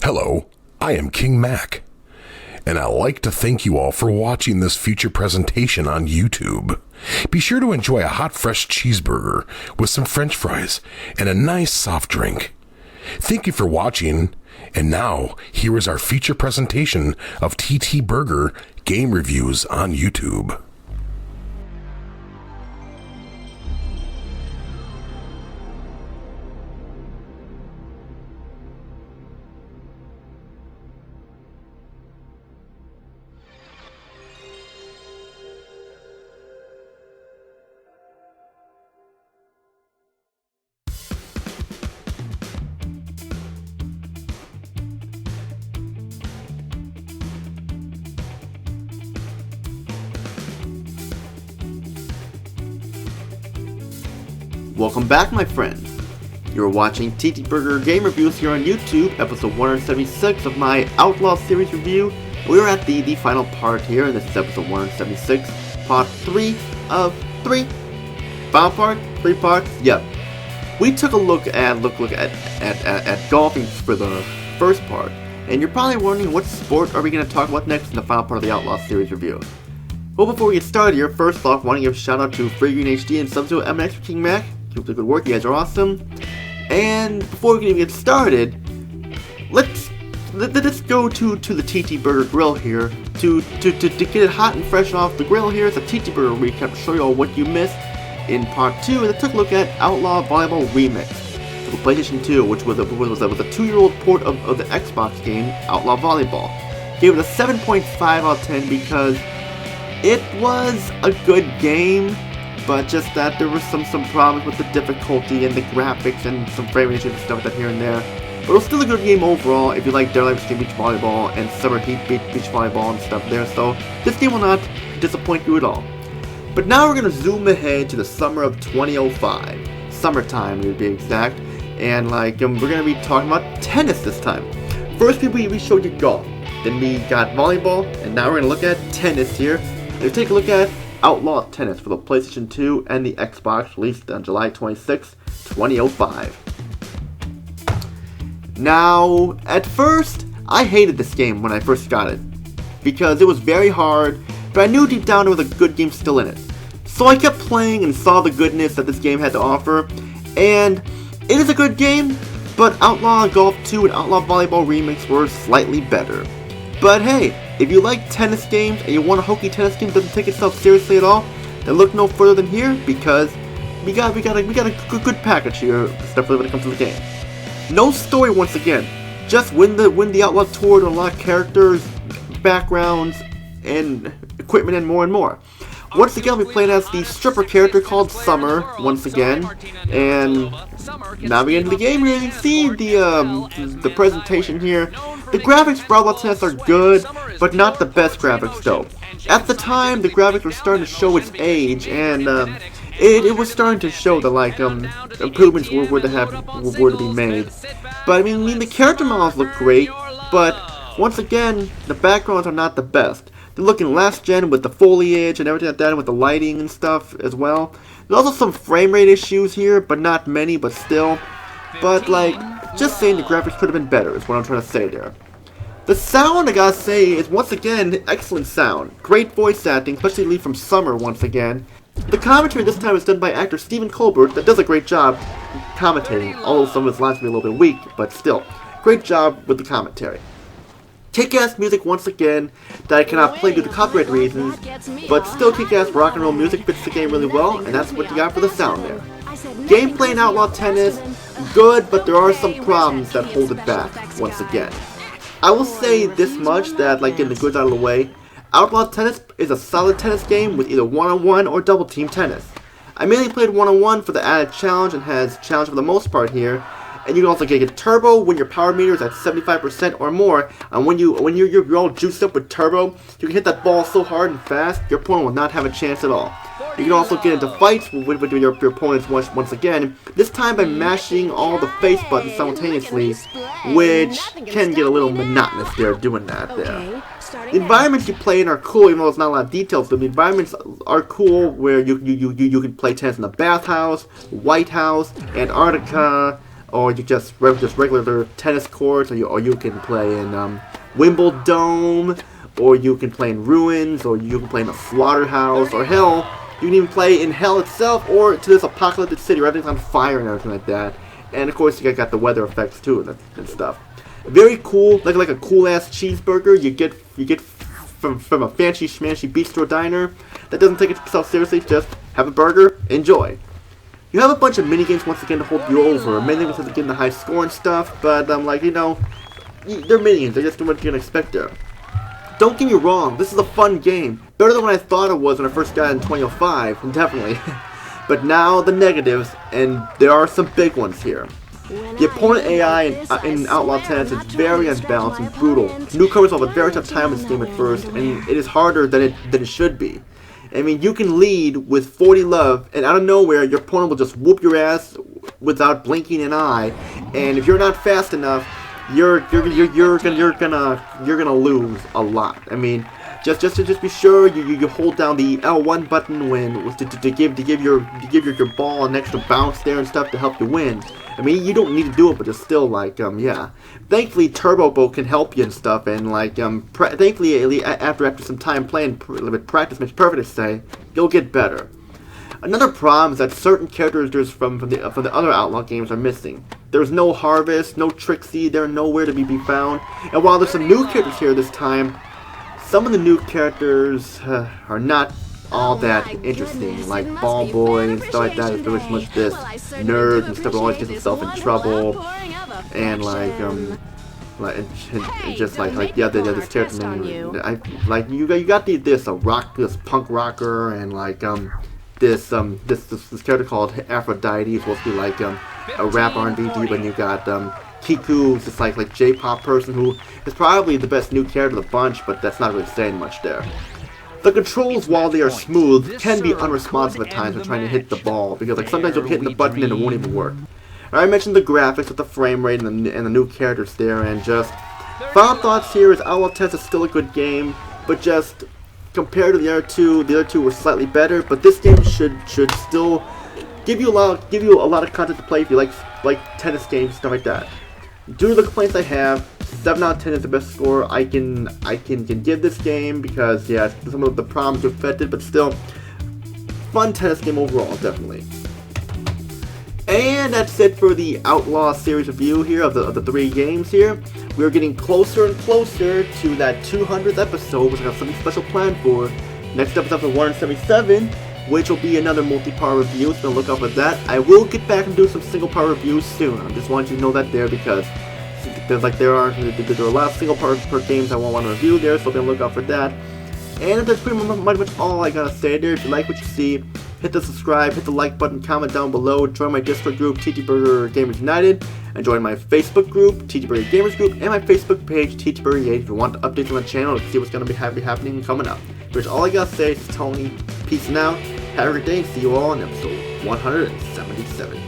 Hello, I am King Mac, and I'd like to thank you all for watching this feature presentation on YouTube. Be sure to enjoy a hot fresh cheeseburger with some french fries and a nice soft drink. Thank you for watching, and now here is our feature presentation of TTBurger game reviews on YouTube. Welcome back, my friends. You're watching TTBurger game reviews here on YouTube, episode 176 of my Outlaw Series review. We're at the final part here, and this is episode 176, part 3 of 3. Final part? 3 parts? Yep. We took a look at golfing for the first part, and you're probably wondering what sport are we going to talk about next in the final part of the Outlaw Series review. Well, before we get started here, first off, I want to give a shout out to Free Green HD and SubZeroMNX for King Mac. Keep up the good work, you guys are awesome. And before we can even get started, let's go to the TTBurger grill here to get it hot and fresh off the grill. Here is a TTBurger recap to show you all what you missed in part 2, and I took a look at Outlaw Volleyball Remix for the PlayStation 2, which was a 2-year-old port of the Xbox game Outlaw Volleyball. Gave it a 7.5 out of 10 because it was a good game, but just that there were some problems with the difficulty and the graphics and some frame issues and stuff like that here and there. But it was still a good game overall if you like Daylight Extreme Beach Volleyball and Summer Heat Beach Volleyball and stuff there, so this game will not disappoint you at all. But now we're going to zoom ahead to the summer of 2005. Summertime to be exact. And we're going to be talking about tennis this time. First we showed you golf. Then we got volleyball, and now we're going to look at tennis here. Let's take a look at Outlaw Tennis for the PlayStation 2 and the Xbox, released on July 26, 2005. Now, at first, I hated this game when I first got it, because it was very hard, but I knew deep down there was a good game still in it. So I kept playing and saw the goodness that this game had to offer, and it is a good game, but Outlaw Golf 2 and Outlaw Volleyball Remix were slightly better. But hey, if you like tennis games and you want a hokey tennis game that doesn't take itself seriously at all, then look no further than here, because we got a good package here, especially when it comes to the game. No story once again, just win the Outlaw Tour to unlock characters, backgrounds, and equipment and more. Once again, we're playing as the stripper character called Summer once again, and now we get into the game here. You can see the presentation here. The graphics for Outlaw Tennis are good, but not the best graphics though. At the time, the graphics were starting to show its age, and it was starting to show that improvements were to be made. But I mean the character models look great, but once again, the backgrounds are not the best. They're looking last gen with the foliage and everything like that, and with the lighting and stuff as well. There's also some frame rate issues here, but not many, but still. But just saying the graphics could have been better is what I'm trying to say there. The sound, I gotta say, is once again excellent sound. Great voice acting, especially from Summer once again. The commentary this time is done by actor Stephen Colbert that does a great job commentating, although some of his lines may be a little bit weak, but still. Great job with the commentary. Kick-ass music once again that I cannot play due to copyright reasons, but still kick-ass rock and roll music fits the game really well, and that's what you got for the sound there. Gameplay in Outlaw Tennis, good, but there are some problems that hold it back once again. I will say this much, that getting the goods out of the way, Outlaw Tennis is a solid tennis game with either one-on-one or double-team tennis. I mainly played one-on-one for the added challenge and has challenge for the most part here. And you can also get turbo when your power meter is at 75% or more. And when you're all juiced up with turbo, you can hit that ball so hard and fast, your opponent will not have a chance at all. You can also get into fights with your opponents once again, this time by mashing all the face buttons simultaneously, which can get a little monotonous there doing that there. The environments you play in are cool, even though there's not a lot of details, but the environments are cool where you can play tennis in the bathhouse, White House, Antarctica, or you just regular tennis courts, or you can play in Wimbledon, or you can play in ruins, or you can play in a slaughterhouse, or hell, you can even play in hell itself, or to this apocalyptic city where everything's on fire and everything like that. And of course, you got the weather effects too and stuff. Very cool, like a cool ass cheeseburger you get from a fancy schmancy bistro diner that doesn't take itself seriously. Just have a burger, enjoy. You have a bunch of mini games once again to hold you over, mainly because of getting the high score and stuff. But like they're mini games. They're just what you're gonna expect there. Don't get me wrong, this is a fun game. Better than what I thought it was when I first got it in 2005, definitely. But now the negatives, and there are some big ones here. The opponent AI in Outlaw Tennis is very unbalanced and brutal. Newcomers will have a very tough time in this game at first, and it is harder than it should be. I mean, you can lead with 40 love, and out of nowhere, your opponent will just whoop your ass without blinking an eye. And if you're not fast enough, you're gonna lose a lot. I mean, just be sure you hold down the L1 button to give your ball an extra bounce there and stuff to help you win. I mean, you don't need to do it, but just still yeah. Thankfully, Turbo Boat can help you and stuff, and thankfully after some time playing with practice makes perfect, say, you'll get better. Another problem is that certain characters from the other Outlaw games are missing. There's no Harvest, no Trixie, they're nowhere to be found. And while there's some new characters here this time, some of the new characters are not all that interesting, like Ball Boy and stuff like that. It's very much this nerd and stuff that always gets himself in trouble, and just like this character name. You got this punk rocker and this character called Aphrodite. He's supposed to be like a rap R&B diva, and you got Kiku, this like J-pop person who is probably the best new character of the bunch, but that's not really saying much there. The controls, while they are smooth, can be unresponsive at times when trying to hit the ball, because sometimes you'll hit the button and it won't even work. I mentioned the graphics with the frame rate and the new characters there, and just final thoughts here is Outlaw Tennis is still a good game, but just compared to the other two were slightly better. But this game should still give you a lot of content to play if you like tennis games, stuff like that. Due to the complaints I have, 7 out of 10 is the best score I can give this game, because yeah, some of the problems are affected, but still, fun tennis game overall, definitely. And that's it for the Outlaw Series review here of the 3 games here. We're getting closer and closer to that 200th episode, which I have something special planned for. Next episode is 177, which will be another multi-part review, so look out for that. I will get back and do some single-part reviews soon. I just want you to know that there, because there are a lot of single-part games I want to review there, so then look out for that. And that's pretty much all I gotta say there. If you like what you see, hit the subscribe, hit the like button, comment down below, join my Discord group, TTBurger Gamers United, and join my Facebook group, TTBurger Gamers Group, and my Facebook page, TTBurger8, if you want updates on the channel to see what's going to be happening and coming up. Which all I gotta say is Tony, peace now, have a great day, see you all in episode 177.